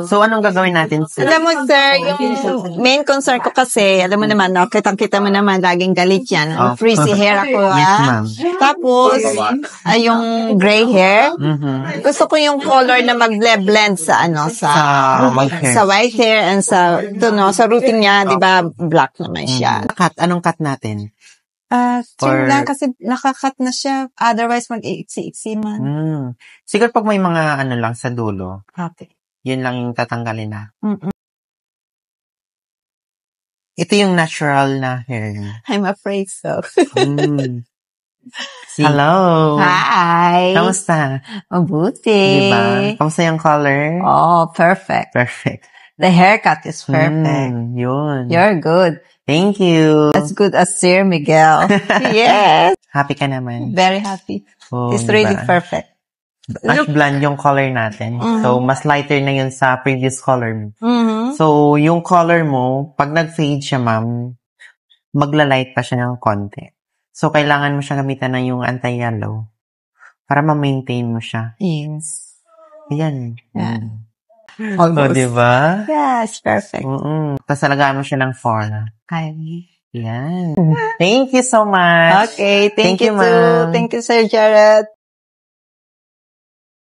So, anong gagawin natin, sir? Alam mo, sir, yung main concern ko kasi, alam mo naman, no, kitang-kita mo naman, laging galit yan. Oh. Frizzy hair ako, Yes, ah. ma'am. Tapos, yung gray hair, gusto ko yung color na mag-blend sa, Sa white hair. sa white hair and sa, ito, no, sa routine niya, di ba, black naman siya. Cut, anong cut natin? Trim lang kasi nakakat na siya. Otherwise, mag-iksi-iksi man. Siguro pag may mga ano lang sa dulo, Okay. yun lang yung tatanggalin na. Ito yung natural na hair niya. I'm afraid so. Hello! Hi! Kamusta? Mabuti. Diba? Kamusta yung color? Oh, perfect. Perfect. The haircut is perfect. Yun. You're good. Thank you. As good as Sir Miguel. Yes. Happy ka naman. Very happy. Oh, It's really perfect. Ash blonde yung color natin. So, mas lighter na yun sa previous color mo. Mm-hmm. So, yung color mo, pag nag-fade siya, ma'am, magla-light pa siya ng konti. So, kailangan mo siya gamitan ng yung anti-yellow para ma-maintain mo siya. Yes. Ayan. Yeah. O, diba? Yes, perfect. Tapos alagaan mo siya ng fall. Hi. Yan. Thank you so much. Okay, thank you ma'am. too. Thank you, Sir Jared.